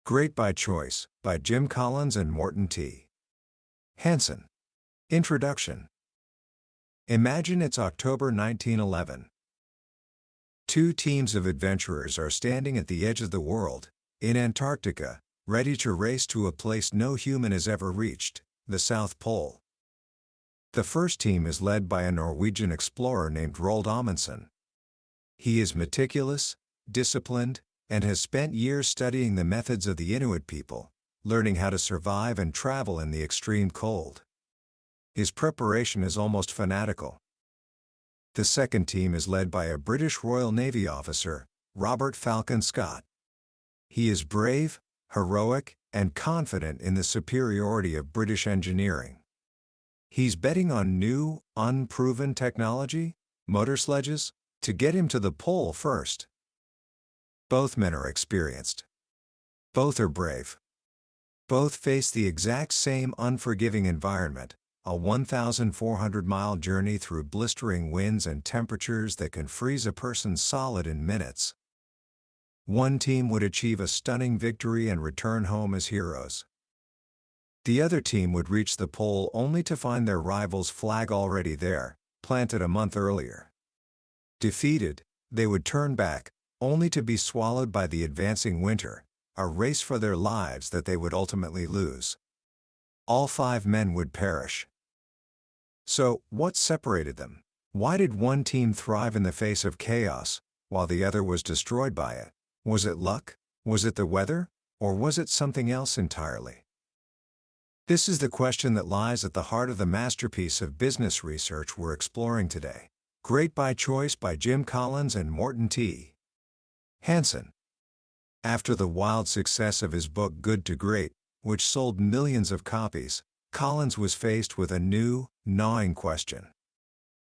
Great by Choice, by Jim Collins and Morten T. Hansen. Introduction. Imagine it's October 1911. Two teams of adventurers are standing at the edge of the world, in Antarctica, ready to race to a place no human has ever reached, the South Pole. The first team is led by a Norwegian explorer named Roald Amundsen. He is meticulous, disciplined, and has spent years studying the methods of the Inuit people, learning how to survive and travel in the extreme cold. His preparation is almost fanatical. The second team is led by a British Royal Navy officer, Robert Falcon Scott. He is brave, heroic, and confident in the superiority of British engineering. He's betting on new, unproven technology, motor sledges, to get him to the pole first. Both men are experienced. Both are brave. Both face the exact same unforgiving environment, a 1,400-mile journey through blistering winds and temperatures that can freeze a person solid in minutes. One team would achieve a stunning victory and return home as heroes. The other team would reach the pole only to find their rival's flag already there, planted a month earlier. Defeated, they would turn back, only to be swallowed by the advancing winter, a race for their lives that they would ultimately lose. All 5 men would perish. So, what separated them? Why did one team thrive in the face of chaos, while the other was destroyed by it? Was it luck? Was it the weather? Or was it something else entirely? This is the question that lies at the heart of the masterpiece of business research we're exploring today. Great by Choice by Jim Collins and Morten T. Hansen. After the wild success of his book Good to Great, which sold millions of copies, Collins was faced with a new, gnawing question.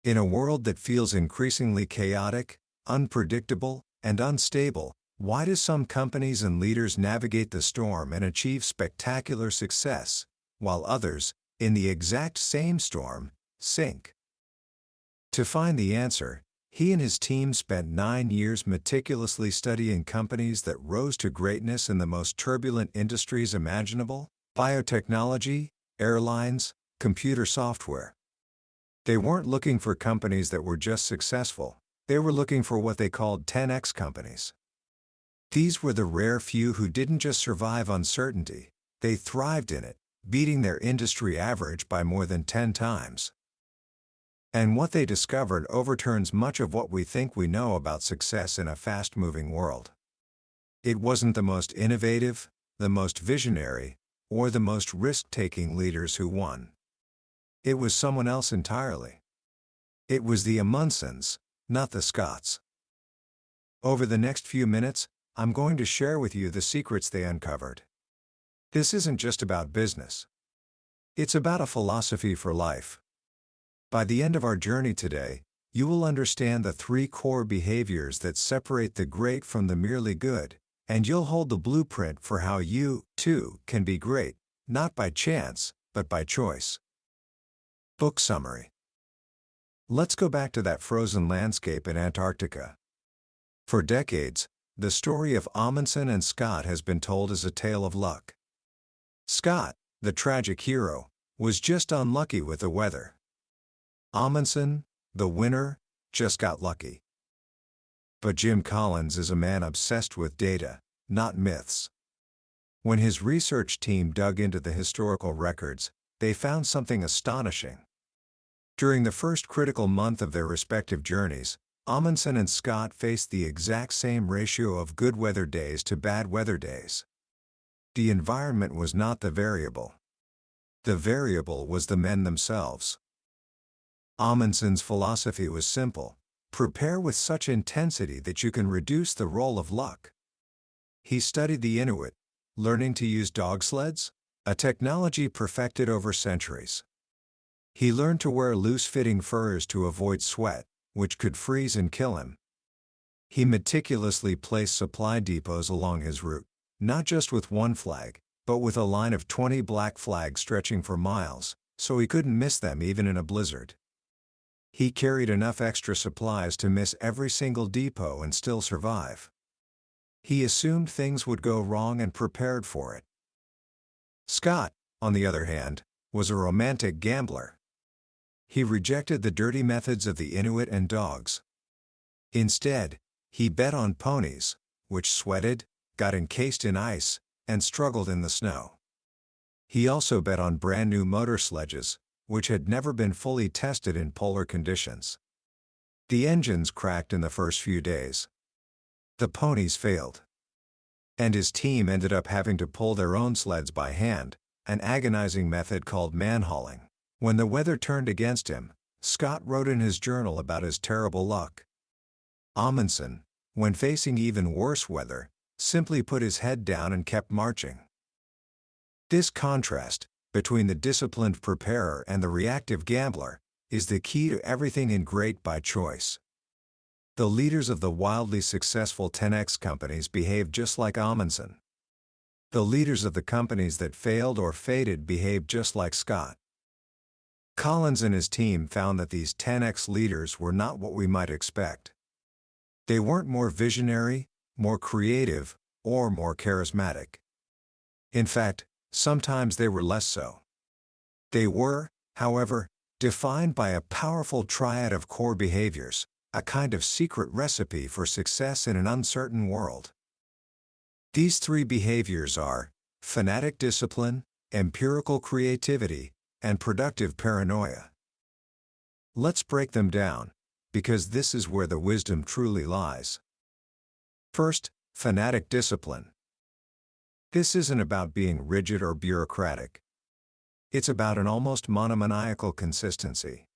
In a world that feels increasingly chaotic, unpredictable, and unstable, why do some companies and leaders navigate the storm and achieve spectacular success, while others, in the exact same storm, sink? To find the answer, he and his team spent 9 years meticulously studying companies that rose to greatness in the most turbulent industries imaginable: biotechnology, airlines, computer software. They weren't looking for companies that were just successful, they were looking for what they called 10x companies. These were the rare few who didn't just survive uncertainty, they thrived in it, beating their industry average by more than 10 times. And what they discovered overturns much of what we think we know about success in a fast-moving world. It wasn't the most innovative, the most visionary, or the most risk-taking leaders who won. It was someone else entirely. It was the Amundsens, not the Scotts. Over the next few minutes, I'm going to share with you the secrets they uncovered. This isn't just about business. It's about a philosophy for life. By the end of our journey today, you will understand the 3 core behaviors that separate the great from the merely good, and you'll hold the blueprint for how you, too, can be great, not by chance, but by choice. Book summary. Let's go back to that frozen landscape in Antarctica. For decades, the story of Amundsen and Scott has been told as a tale of luck. Scott, the tragic hero, was just unlucky with the weather. Amundsen, the winner, just got lucky. But Jim Collins is a man obsessed with data, not myths. When his research team dug into the historical records, they found something astonishing. During the first critical month of their respective journeys, Amundsen and Scott faced the exact same ratio of good weather days to bad weather days. The environment was not the variable. The variable was the men themselves. Amundsen's philosophy was simple: prepare with such intensity that you can reduce the role of luck. He studied the Inuit, learning to use dog sleds, a technology perfected over centuries. He learned to wear loose-fitting furs to avoid sweat, which could freeze and kill him. He meticulously placed supply depots along his route, not just with one flag, but with a line of 20 black flags stretching for miles, so he couldn't miss them even in a blizzard. He carried enough extra supplies to miss every single depot and still survive. He assumed things would go wrong and prepared for it. Scott, on the other hand, was a romantic gambler. He rejected the dirty methods of the Inuit and dogs. Instead, he bet on ponies, which sweated, got encased in ice, and struggled in the snow. He also bet on brand new motor sledges, which had never been fully tested in polar conditions. The engines cracked in the first few days. The ponies failed. And his team ended up having to pull their own sleds by hand, an agonizing method called man-hauling. When the weather turned against him, Scott wrote in his journal about his terrible luck. Amundsen, when facing even worse weather, simply put his head down and kept marching. This contrast, between the disciplined preparer and the reactive gambler, is the key to everything in Great by Choice. The leaders of the wildly successful 10x companies behaved just like Amundsen. The leaders of the companies that failed or faded behaved just like Scott. Collins and his team found that these 10x leaders were not what we might expect. They weren't more visionary, more creative, or more charismatic. In fact, sometimes they were less so. They were, however, defined by a powerful triad of core behaviors, a kind of secret recipe for success in an uncertain world. These three behaviors are fanatic discipline, empirical creativity, and productive paranoia. Let's break them down, because this is where the wisdom truly lies. First, fanatic discipline. This isn't about being rigid or bureaucratic. It's about an almost monomaniacal consistency.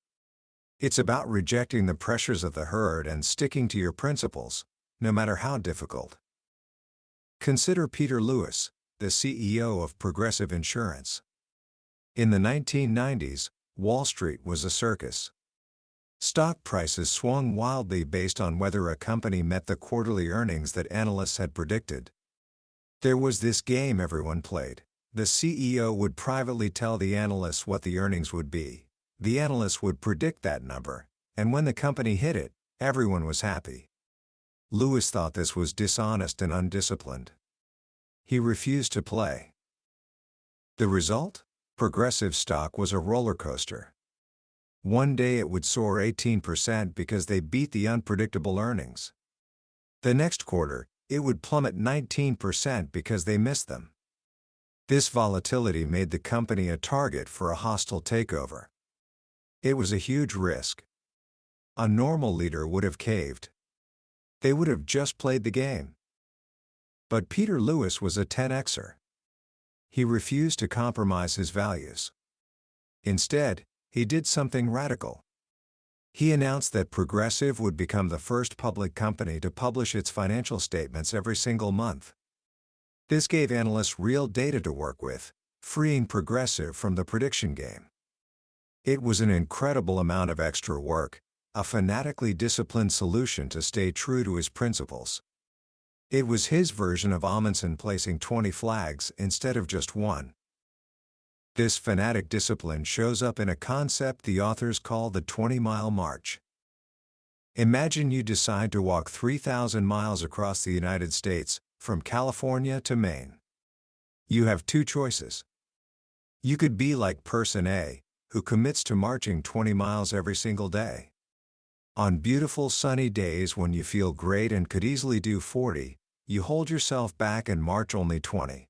It's about rejecting the pressures of the herd and sticking to your principles, no matter how difficult. Consider Peter Lewis, the CEO of Progressive Insurance. In the 1990s, Wall Street was a circus. Stock prices swung wildly based on whether a company met the quarterly earnings that analysts had predicted. There was this game everyone played. The CEO would privately tell the analysts what the earnings would be. The analysts would predict that number, and when the company hit it, everyone was happy. Lewis thought this was dishonest and undisciplined. He refused to play. The result? Progressive stock was a roller coaster. One day it would soar 18% because they beat the unpredictable earnings. The next quarter, it would plummet 19% because they missed them. This volatility made the company a target for a hostile takeover. It was a huge risk. A normal leader would have caved. They would have just played the game. But Peter Lewis was a 10xer. He refused to compromise his values. Instead, he did something radical. He announced that Progressive would become the first public company to publish its financial statements every single month. This gave analysts real data to work with, freeing Progressive from the prediction game. It was an incredible amount of extra work, a fanatically disciplined solution to stay true to his principles. It was his version of Amundsen placing 20 flags instead of just one. This fanatic discipline shows up in a concept the authors call the 20-mile march. Imagine you decide to walk 3,000 miles across the United States, from California to Maine. You have two choices. You could be like Person A, who commits to marching 20 miles every single day. On beautiful sunny days when you feel great and could easily do 40, you hold yourself back and march only 20.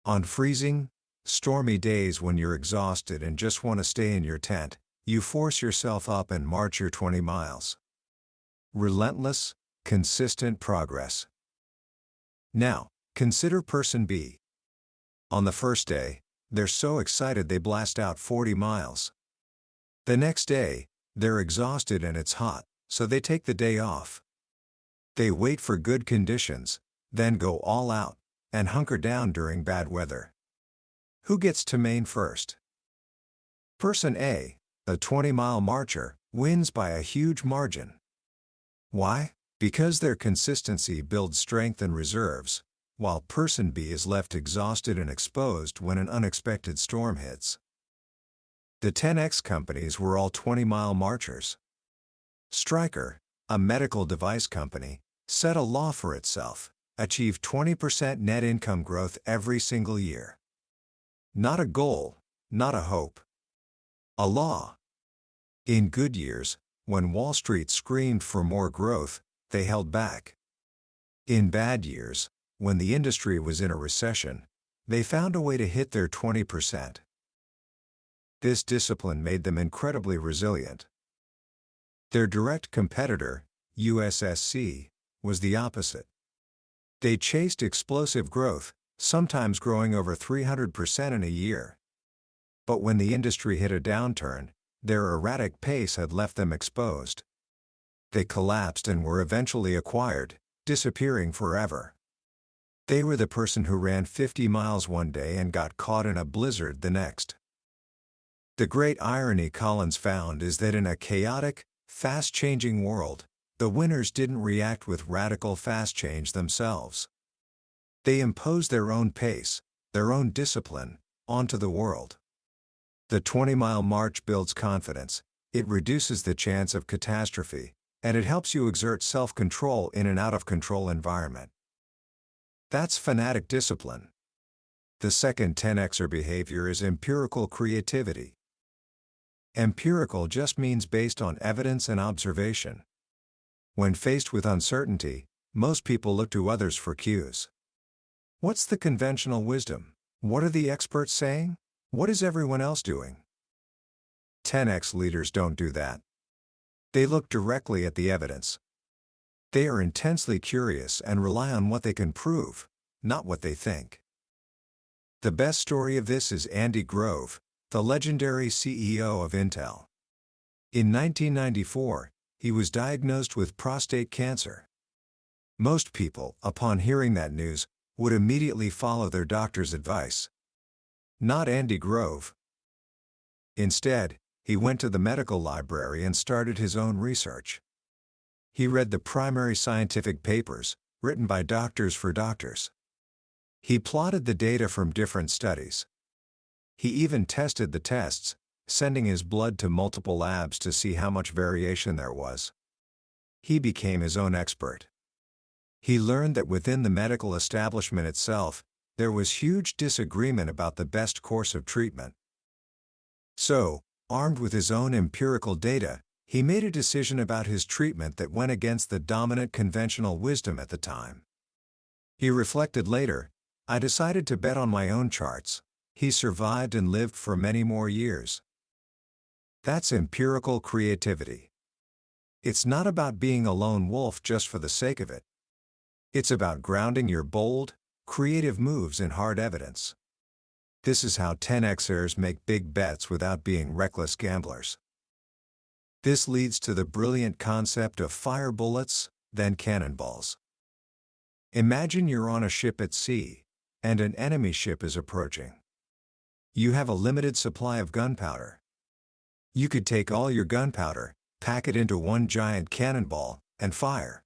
On freezing, stormy days when you're exhausted and just want to stay in your tent, you force yourself up and march your 20 miles. Relentless, consistent progress. Now, consider Person B. On the first day, they're so excited they blast out 40 miles. The next day, they're exhausted and it's hot, so they take the day off. They wait for good conditions, then go all out, and hunker down during bad weather. Who gets to Maine first? Person A, a 20-mile marcher, wins by a huge margin. Why? Because their consistency builds strength and reserves, while Person B is left exhausted and exposed when an unexpected storm hits. The 10x companies were all 20-mile marchers. Stryker, a medical device company, set a law for itself: Achieve 20% net income growth every single year. Not a goal, not a hope. A law. In good years, when Wall Street screamed for more growth, they held back. In bad years, when the industry was in a recession, they found a way to hit their 20%. This discipline made them incredibly resilient. Their direct competitor, USSC, was the opposite. They chased explosive growth, sometimes growing over 300% in a year. But when the industry hit a downturn, their erratic pace had left them exposed. They collapsed and were eventually acquired, disappearing forever. They were the person who ran 50 miles one day and got caught in a blizzard the next. The great irony Collins found is that in a chaotic, fast-changing world, the winners didn't react with radical fast change themselves. They imposed their own pace, their own discipline, onto the world. The 20-mile march builds confidence, it reduces the chance of catastrophe, and it helps you exert self-control in an out-of-control environment. That's fanatic discipline. The second 10xer behavior is empirical creativity. Empirical just means based on evidence and observation. When faced with uncertainty, most people look to others for cues. What's the conventional wisdom? What are the experts saying? What is everyone else doing? 10x leaders don't do that. They look directly at the evidence. They are intensely curious and rely on what they can prove, not what they think. The best story of this is Andy Grove, the legendary CEO of Intel. In 1994, he was diagnosed with prostate cancer. Most people, upon hearing that news, would immediately follow their doctor's advice. Not Andy Grove. Instead, he went to the medical library and started his own research. He read the primary scientific papers, written by doctors for doctors. He plotted the data from different studies. He even tested the tests, sending his blood to multiple labs to see how much variation there was. He became his own expert. He learned that within the medical establishment itself, there was huge disagreement about the best course of treatment. So, armed with his own empirical data, he made a decision about his treatment that went against the dominant conventional wisdom at the time. He reflected later, "I decided to bet on my own charts." He survived and lived for many more years. That's empirical creativity. It's not about being a lone wolf just for the sake of it. It's about grounding your bold, creative moves in hard evidence. This is how 10xers make big bets without being reckless gamblers. This leads to the brilliant concept of fire bullets, then cannonballs. Imagine you're on a ship at sea, and an enemy ship is approaching. You have a limited supply of gunpowder. You could take all your gunpowder, pack it into one giant cannonball, and fire.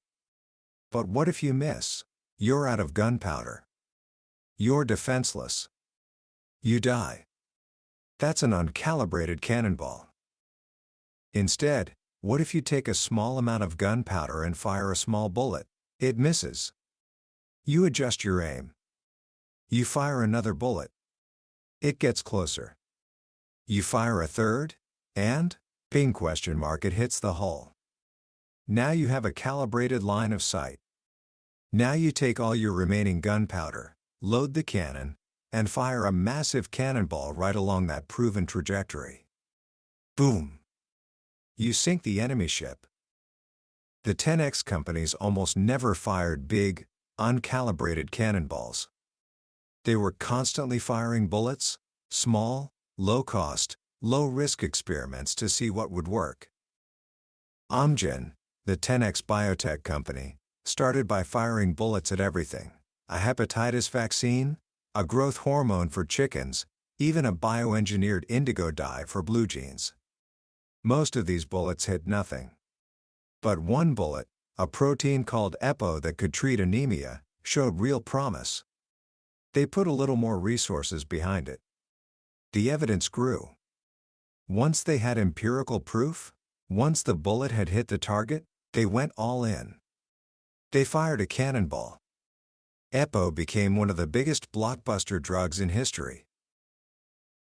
But what if you miss? You're out of gunpowder. You're defenseless. You die. That's an uncalibrated cannonball. Instead, what if you take a small amount of gunpowder and fire a small bullet? It misses. You adjust your aim. You fire another bullet. It gets closer. You fire a third, and, ping ? It hits the hull. Now you have a calibrated line of sight. Now you take all your remaining gunpowder, load the cannon, and fire a massive cannonball right along that proven trajectory. Boom! You sink the enemy ship. The 10x companies almost never fired big, uncalibrated cannonballs. They were constantly firing bullets, small, low-cost, low-risk experiments to see what would work. Amgen, the 10x biotech company, started by firing bullets at everything: a hepatitis vaccine, a growth hormone for chickens, even a bioengineered indigo dye for blue jeans. Most of these bullets hit nothing. But one bullet, a protein called EPO that could treat anemia, showed real promise. They put a little more resources behind it. The evidence grew. Once they had empirical proof, once the bullet had hit the target, they went all in. They fired a cannonball. EPO became one of the biggest blockbuster drugs in history.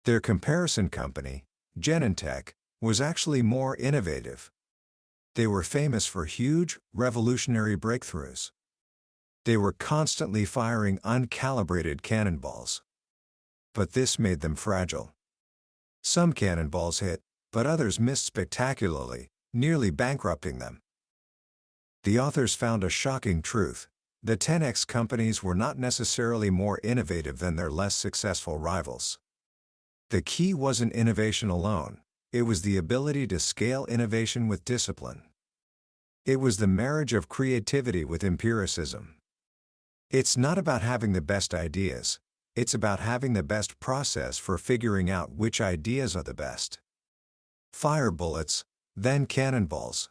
Their comparison company, Genentech, was actually more innovative. They were famous for huge, revolutionary breakthroughs. They were constantly firing uncalibrated cannonballs. But this made them fragile. Some cannonballs hit, but others missed spectacularly, nearly bankrupting them. The authors found a shocking truth. The 10x companies were not necessarily more innovative than their less successful rivals. The key wasn't innovation alone, it was the ability to scale innovation with discipline. It was the marriage of creativity with empiricism. It's not about having the best ideas, it's about having the best process for figuring out which ideas are the best. Fire bullets, then cannonballs.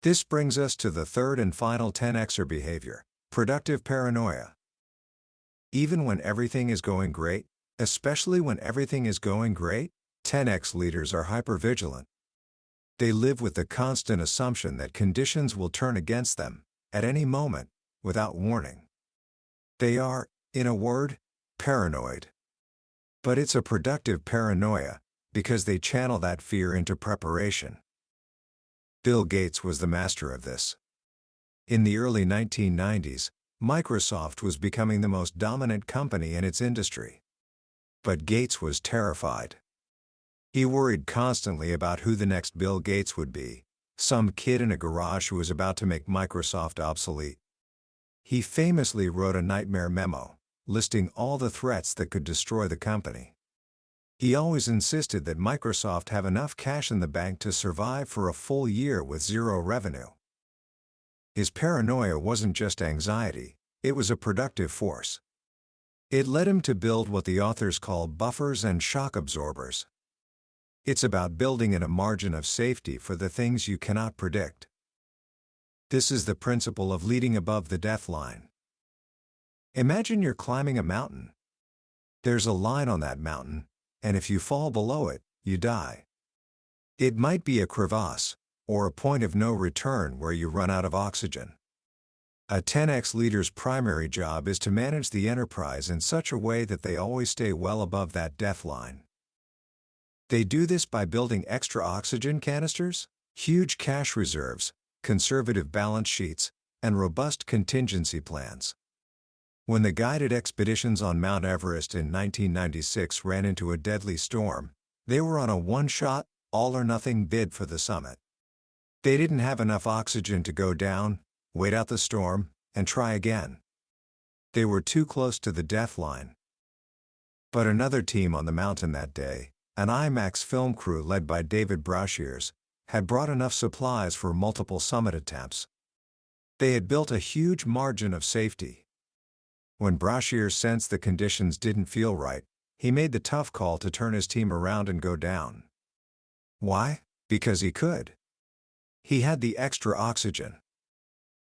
This brings us to the third and final 10xer behavior, productive paranoia. Even when everything is going great, especially when everything is going great, 10x leaders are hypervigilant. They live with the constant assumption that conditions will turn against them, at any moment, without warning. They are, in a word, paranoid. But it's a productive paranoia, because they channel that fear into preparation. Bill Gates was the master of this. In the early 1990s, Microsoft was becoming the most dominant company in its industry. But Gates was terrified. He worried constantly about who the next Bill Gates would be, some kid in a garage who was about to make Microsoft obsolete. He famously wrote a nightmare memo, listing all the threats that could destroy the company. He always insisted that Microsoft have enough cash in the bank to survive for a full year with zero revenue. His paranoia wasn't just anxiety, it was a productive force. It led him to build what the authors call buffers and shock absorbers. It's about building in a margin of safety for the things you cannot predict. This is the principle of leading above the death line. Imagine you're climbing a mountain. There's a line on that mountain, and if you fall below it, you die. It might be a crevasse, or a point of no return where you run out of oxygen. A 10x leader's primary job is to manage the enterprise in such a way that they always stay well above that death line. They do this by building extra oxygen canisters, huge cash reserves, conservative balance sheets, and robust contingency plans. When the guided expeditions on Mount Everest in 1996 ran into a deadly storm, they were on a one-shot, all-or-nothing bid for the summit. They didn't have enough oxygen to go down, wait out the storm, and try again. They were too close to the death line. But another team on the mountain that day, an IMAX film crew led by David Brashears, had brought enough supplies for multiple summit attempts. They had built a huge margin of safety. When Brashears sensed the conditions didn't feel right, he made the tough call to turn his team around and go down. Why? Because he could. He had the extra oxygen.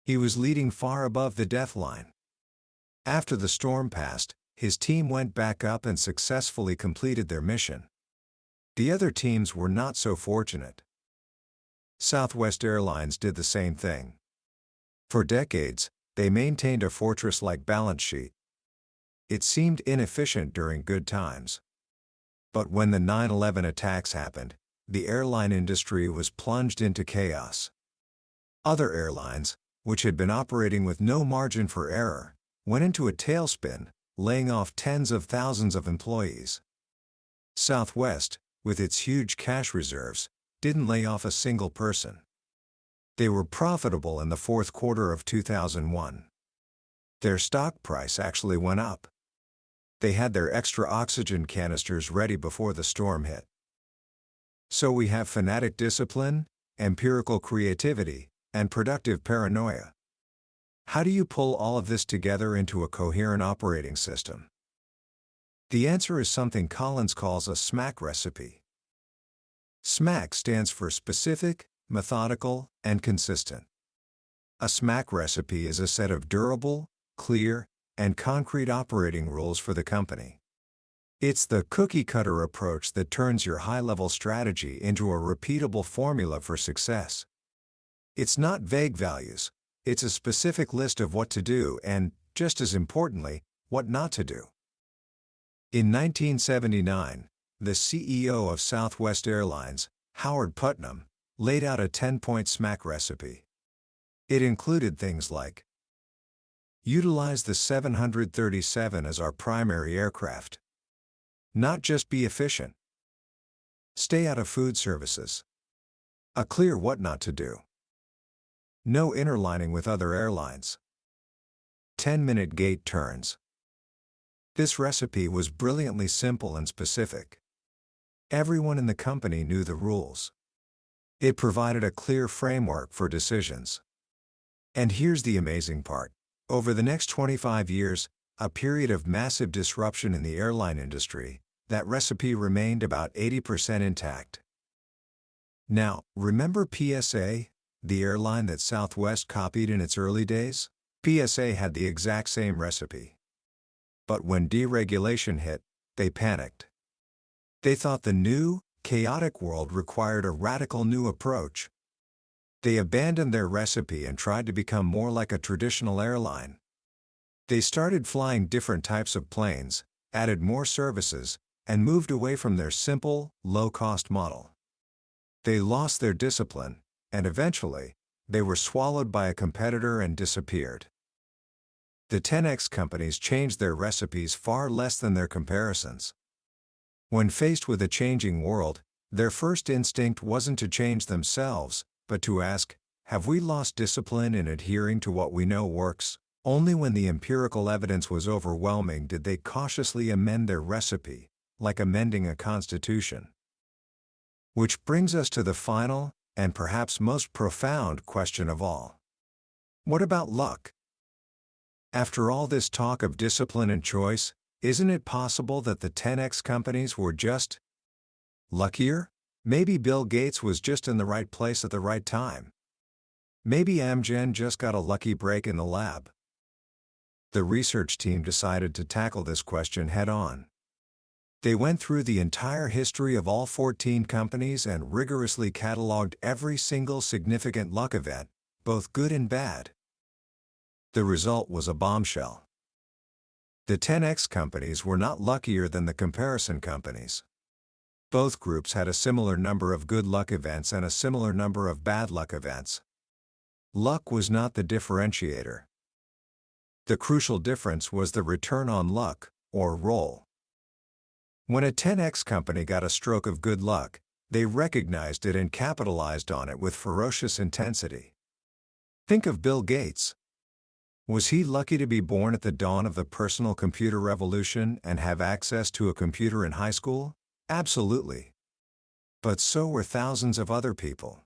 He was leading far above the death line. After the storm passed, his team went back up and successfully completed their mission. The other teams were not so fortunate. Southwest Airlines did the same thing. For decades, they maintained a fortress-like balance sheet. It seemed inefficient during good times. But when the 9/11 attacks happened, the airline industry was plunged into chaos. Other airlines, which had been operating with no margin for error, went into a tailspin, laying off tens of thousands of employees. Southwest, with its huge cash reserves, didn't lay off a single person. They were profitable in the fourth quarter of 2001. Their stock price actually went up. They had their extra oxygen canisters ready before the storm hit. So we have fanatic discipline, empirical creativity, and productive paranoia. How do you pull all of this together into a coherent operating system? The answer is something Collins calls a SMAC recipe. SMAC stands for specific, methodical, and consistent. A SMAC recipe is a set of durable, clear, and concrete operating rules for the company. It's the cookie-cutter approach that turns your high-level strategy into a repeatable formula for success. It's not vague values, it's a specific list of what to do and, just as importantly, what not to do. In 1979, the CEO of Southwest Airlines, Howard Putnam, laid out a 10-point SMAC recipe. It included things like: utilize the 737 as our primary aircraft. Not just be efficient. Stay out of food services. A clear what not to do. No interlining with other airlines. 10-minute gate turns. This recipe was brilliantly simple and specific. Everyone in the company knew the rules. It provided a clear framework for decisions. And here's the amazing part. Over the next 25 years, a period of massive disruption in the airline industry, that recipe remained about 80% intact. Now, remember PSA, the airline that Southwest copied in its early days? PSA had the exact same recipe. But when deregulation hit, they panicked. They thought the new, chaotic world required a radical new approach. They abandoned their recipe and tried to become more like a traditional airline. They started flying different types of planes, added more services, and moved away from their simple, low-cost model. They lost their discipline, and eventually, they were swallowed by a competitor and disappeared. The 10X companies changed their recipes far less than their comparisons. When faced with a changing world, their first instinct wasn't to change themselves, but to ask, have we lost discipline in adhering to what we know works? Only when the empirical evidence was overwhelming did they cautiously amend their recipe, like amending a constitution. Which brings us to the final, and perhaps most profound question of all. What about luck? After all this talk of discipline and choice, isn't it possible that the 10X companies were just luckier? Maybe Bill Gates was just in the right place at the right time. Maybe Amgen just got a lucky break in the lab. The research team decided to tackle this question head-on. They went through the entire history of all 14 companies and rigorously cataloged every single significant luck event, both good and bad. The result was a bombshell. The 10X companies were not luckier than the comparison companies. Both groups had a similar number of good luck events and a similar number of bad luck events. Luck was not the differentiator. The crucial difference was the return on luck, or roll. When a 10X company got a stroke of good luck, they recognized it and capitalized on it with ferocious intensity. Think of Bill Gates. Was he lucky to be born at the dawn of the personal computer revolution and have access to a computer in high school? Absolutely. But so were thousands of other people.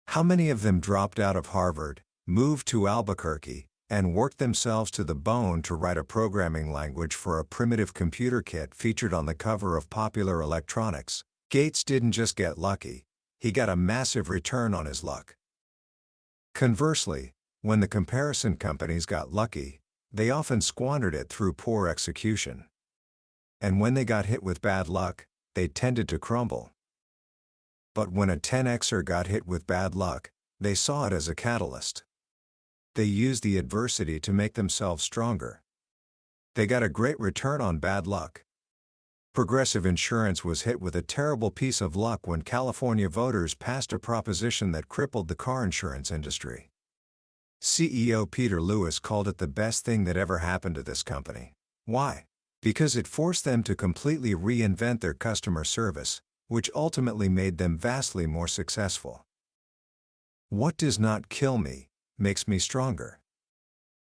How many of them dropped out of Harvard, moved to Albuquerque, and worked themselves to the bone to write a programming language for a primitive computer kit featured on the cover of Popular Electronics? Gates didn't just get lucky, he got a massive return on his luck. Conversely, when the comparison companies got lucky, they often squandered it through poor execution. And when they got hit with bad luck, they tended to crumble. But when a 10Xer got hit with bad luck, they saw it as a catalyst. They used the adversity to make themselves stronger. They got a great return on bad luck. Progressive Insurance was hit with a terrible piece of luck when California voters passed a proposition that crippled the car insurance industry. CEO Peter Lewis called it the best thing that ever happened to this company. Why? Because it forced them to completely reinvent their customer service, which ultimately made them vastly more successful. What does not kill me, makes me stronger.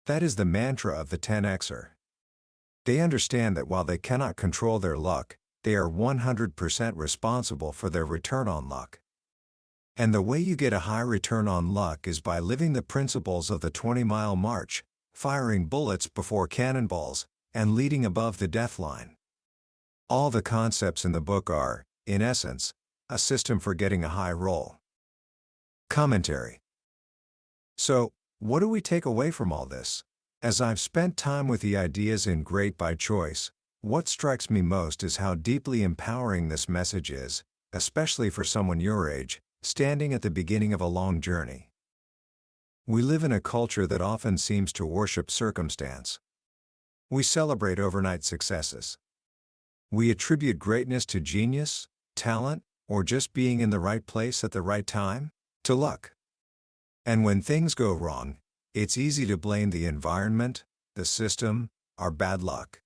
That is the mantra of the 10Xer. They understand that while they cannot control their luck, they are 100% responsible for their return on luck. And the way you get a high return on luck is by living the principles of the 20-mile march, firing bullets before cannonballs, and leading above the death line. All the concepts in the book are, in essence, a system for getting a high roll. Commentary. So, what do we take away from all this? As I've spent time with the ideas in Great by Choice, what strikes me most is how deeply empowering this message is, especially for someone your age, standing at the beginning of a long journey. We live in a culture that often seems to worship circumstance. We celebrate overnight successes. We attribute greatness to genius, talent, or just being in the right place at the right time, to luck. And when things go wrong, it's easy to blame the environment, the system, our bad luck.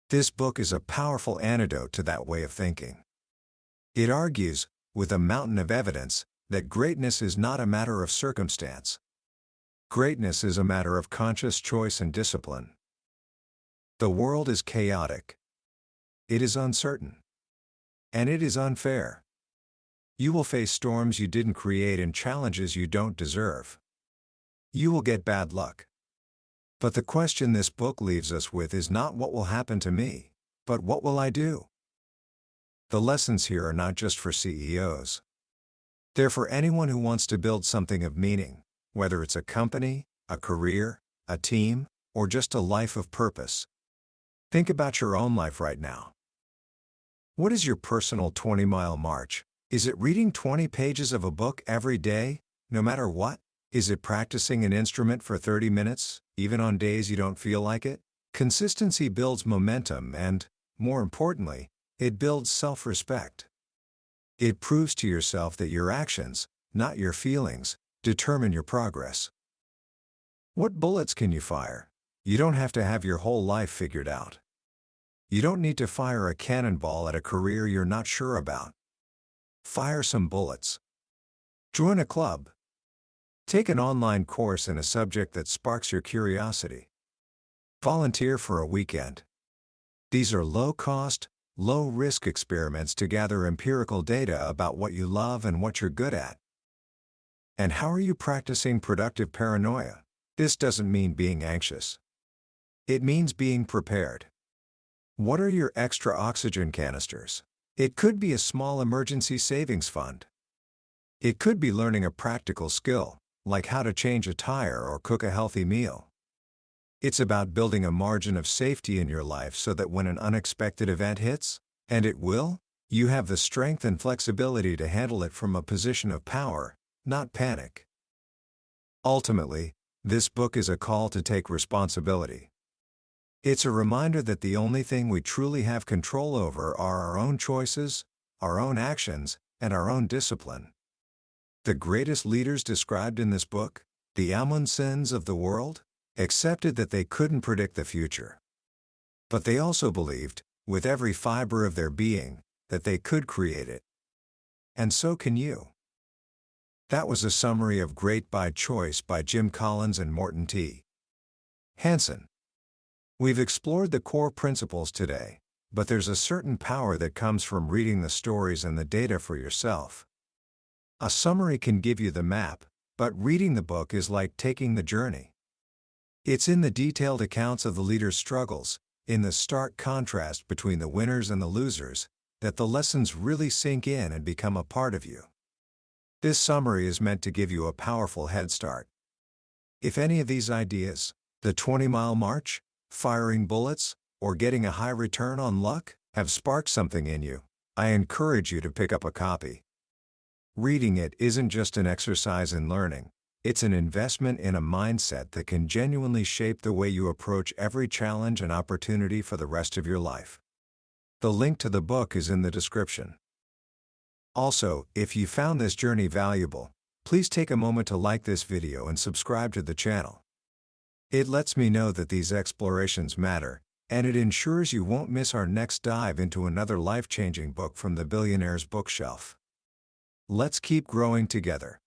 This book is a powerful antidote to that way of thinking. It argues, with a mountain of evidence, that greatness is not a matter of circumstance. Greatness is a matter of conscious choice and discipline. The world is chaotic. It is uncertain. And it is unfair. You will face storms you didn't create and challenges you don't deserve. You will get bad luck. But the question this book leaves us with is not what will happen to me, but what will I do? The lessons here are not just for CEOs. They're for anyone who wants to build something of meaning, whether it's a company, a career, a team, or just a life of purpose. Think about your own life right now. What is your personal 20-mile march? Is it reading 20 pages of a book every day, no matter what? Is it practicing an instrument for 30 minutes, even on days you don't feel like it? Consistency builds momentum and, more importantly, it builds self-respect. It proves to yourself that your actions, not your feelings, determine your progress. What bullets can you fire? You don't have to have your whole life figured out. You don't need to fire a cannonball at a career you're not sure about. Fire some bullets. Join a club. Take an online course in a subject that sparks your curiosity. Volunteer for a weekend. These are low-cost, low-risk experiments to gather empirical data about what you love and what you're good at. And how are you practicing productive paranoia? This doesn't mean being anxious. It means being prepared. What are your extra oxygen canisters? It could be a small emergency savings fund. It could be learning a practical skill, like how to change a tire or cook a healthy meal. It's about building a margin of safety in your life so that when an unexpected event hits, and it will, you have the strength and flexibility to handle it from a position of power, not panic. Ultimately, this book is a call to take responsibility. It's a reminder that the only thing we truly have control over are our own choices, our own actions, and our own discipline. The greatest leaders described in this book, the Amundsens of the world, accepted that they couldn't predict the future. But they also believed, with every fiber of their being, that they could create it. And so can you. That was a summary of Great by Choice by Jim Collins and Morten T. Hansen. We've explored the core principles today, but there's a certain power that comes from reading the stories and the data for yourself. A summary can give you the map, but reading the book is like taking the journey. It's in the detailed accounts of the leaders' struggles, in the stark contrast between the winners and the losers, that the lessons really sink in and become a part of you. This summary is meant to give you a powerful head start. If any of these ideas, the 20-mile march, firing bullets, or getting a high return on luck, have sparked something in you, I encourage you to pick up a copy. Reading it isn't just an exercise in learning, it's an investment in a mindset that can genuinely shape the way you approach every challenge and opportunity for the rest of your life. The link to the book is in the description. Also, if you found this journey valuable, please take a moment to like this video and subscribe to the channel. It lets me know that these explorations matter, and it ensures you won't miss our next dive into another life-changing book from the billionaire's bookshelf. Let's keep growing together.